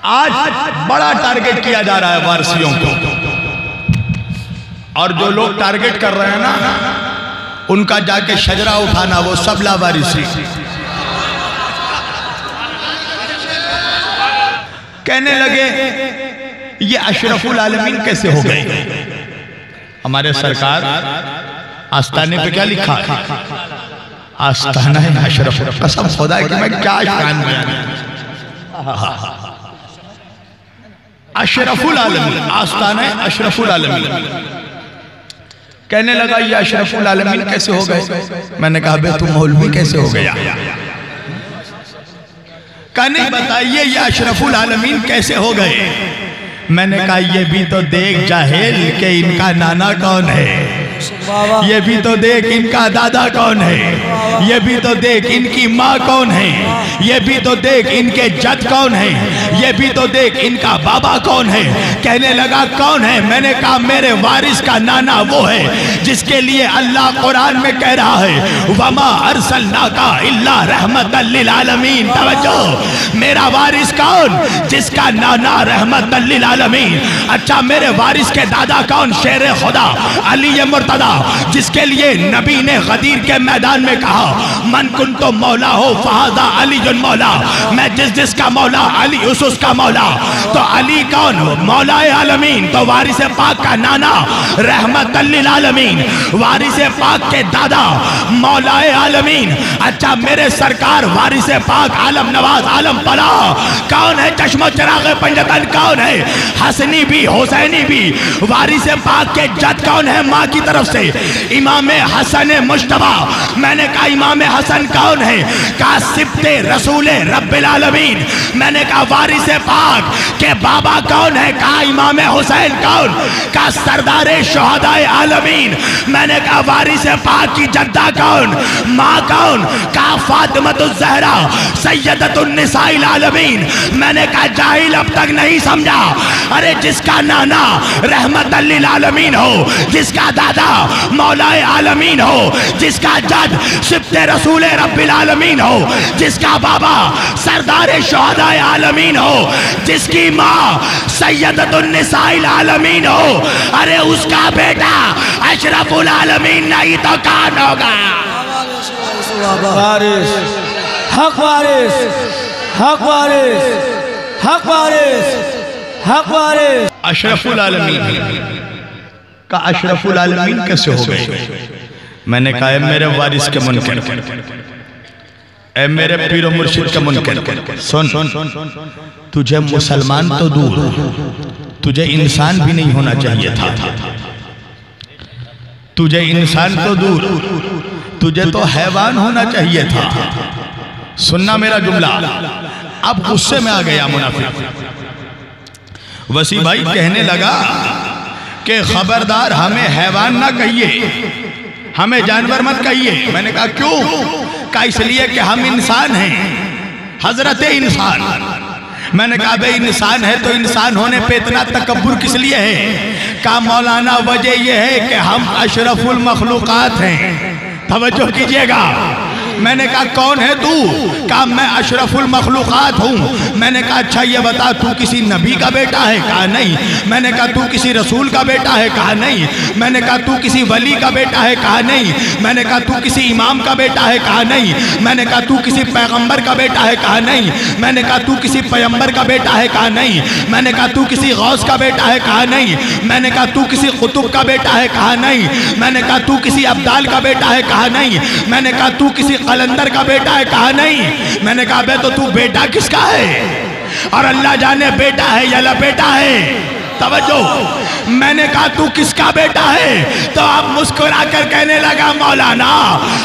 आज बड़ा टारगेट किया जा रहा है वारसियों को, और जो लोग टारगेट कर रहे हैं ना, उनका जाके शजरा उठाना, वो सब लावारिसी। कहने लगे ये अशरफुल आलमीन कैसे हो गए। हमारे सरकार आस्ताने पे क्या लिखा, आस्ताना है अशरफ। कसम खुदा है कि मैं क्या शान बयान, अशरफुल आलमीन, आस्ताना है अशरफुल आलमीन। कहने लगा ये अशरफुल आलमीन कैसे हो गए। मैंने कहा बे तुम मौलवी कैसे हो गया। कहने बताइए ये अशरफुल आलमीन कैसे हो गए। मैंने कहा ये भी तो देख जाहिल के इनका नाना कौन है, ये भी तो देख इनका दादा कौन है, ये भी तो देख इनकी माँ कौन है, ये भी तो देख इनके जद कौन है, ये भी तो देख इनका बाबा कौन है। कहने लगा कौन है। मैंने कहा मेरे वारिस का नाना वो है जिसके लिए अल्लाह कुरान में कह रहा है वमा अरसलनाका इल्ला रहमतल लिल आलमीन। तवज्जो, मेरा वारिस कौन, जिसका नाना रहमतल लिल आलमीन। अच्छा मेरे वारिस के दादा कौन, शेर खुदा अली मुर्तदा, जिसके लिए नबी ने गदीर के मैदान में कहा मन कुन तो मौला हो फहादा अली जुन मौला, मैं जिस जिसका मौला अली उस उसका मौला। तो अली कौन, मौलाए आलमीन। तो वारिस पाक का नाना रहमतल लिल आलमीन, वारिस पाक के दादा मौलाए आलमीन। अच्छा मेरे सरकार वारिस पाक आलम नवाज आलम पला कौन है, चश्मो चिराग पंजतन कौन है, हसनी भी हुसैनी भी। वारिस पाक के जद कौन है माँ की तरफ से, इमाम हसन मुश्तबा। मैंने कहा इमाम हसन कौन है, कहा सिब्ते रसूल रब्बिल आलमीन। मैंने कहा वारिस पाक के बाबा कौन है, कहा इमाम हुसैन कौन, कहा सरदारे शुहदाए आलमीन। मैंने कहा वारिस पाक की जद्दा कौन, माँ कौन, कहा फातिमतुज़ ज़हरा सैयदतुन निसाइल आलमीन। मैंने कहा जाहिल अब तक नहीं समझा। अरे जिसका नाना रहमतल लिल आलमीन हो, जिसका दादा मौलाए आलमीन हो, जिसका जद सिब्ते रसूल रब्बिल आलमीन हो, जिसका बाबा सरदारे शुहदाए आलमीन हो, जिसकी माँ सैयदतुन निसाइल आलमीन हो, अरे उसका बेटा अशरफुल आलमीन नहीं तो कौन होगा। वारिस, हक वारिस, हक वारिस, हक वारिस, हक वारिस। अशरफुल आलमीन का अशरफुल आलमीन कैसे हो गए। मैंने कहा मेरे वारिस के मुनकर, ए मेरे पीरो मुर्शिद के मुनकर, सुन तुझे मुसलमान तो दूर, तुझे इंसान भी नहीं होना चाहिए था। तुझे इंसान तो दूर, तुझे तो हैवान होना चाहिए था। सुनना मेरा जुमला। अब गुस्से में आ गया मुनाफिक। वसी भाई कहने लगा कि खबरदार हमें हैवान ना कहिए, हमें जानवर मत कहिए। मैंने कहा क्यों, कहा इसलिए कि हम इंसान हैं, हजरत इंसान। मैंने कहा भाई इंसान है तो इंसान होने पे इतना तकब्बुर किस लिए है। कहा मौलाना वजह यह है कि हम अशरफुल मखलूकात हैं। तवज्जो कीजिएगा। मैंने कहा कौन है तू, कहा मैं अशरफुल मखलूकात हूँ। मैंने कहा अच्छा ये बता तू किसी नबी का बेटा है, कहा नहीं। मैंने कहा तू किसी रसूल का बेटा है, कहा नहीं। मैंने कहा तू किसी वली का बेटा है, कहा नहीं। मैंने कहा तू किसी इमाम का बेटा है, कहा नहीं। मैंने कहा तू किसी पैगंबर का बेटा है, कहा नहीं। मैंने कहा तू किसी पैगंबर का बेटा है, कहा नहीं। मैंने कहा तू किसी गौस का बेटा है, कहा नहीं। मैंने कहा तू किसी कुतुब का बेटा है, कहा नहीं। मैंने कहा तू किसी अब्दाल का बेटा है, कहा नहीं। मैंने कहा तू किसी कलंदर का बेटा है, कहा नहीं। मैंने कहा बे तो तू बेटा किसका है, और अल्लाह जाने बेटा है या लपेटा है। तवज्जो, मैंने कहा तू किसका बेटा है, तो आप मुस्कुरा कर कहने लगा मौलाना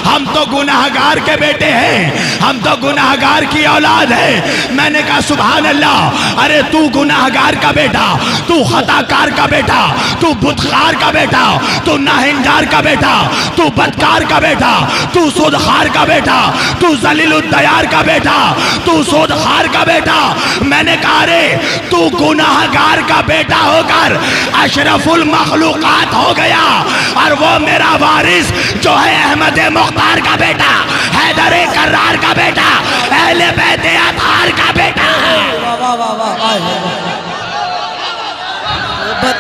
हम तो गुनाहगार के बेटे हैं, हम तो गुनाहगार की औलाद है। मैंने कहा सुभान अल्लाह, अरे तू गुनाहगार का बेटा, तू खताकार का बेटा, तू बुतखार का बेटा, तू नाहिंजार का बेटा, तू बदकार का बेटा, तू सूदखार का बेटा, तू जलीलुद्दयार का बेटा, तू सूदखार का बेटा। मैंने कहा अरे तू गुनाहगार का बेटा होकर अशरफुल मखलूकात हो गया, और वो मेरा वारिस जो है अहमद मुख्तार का बेटा, हैदर कर्रार का बेटा, अहले बैत अतार का बेटा है।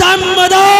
दमदार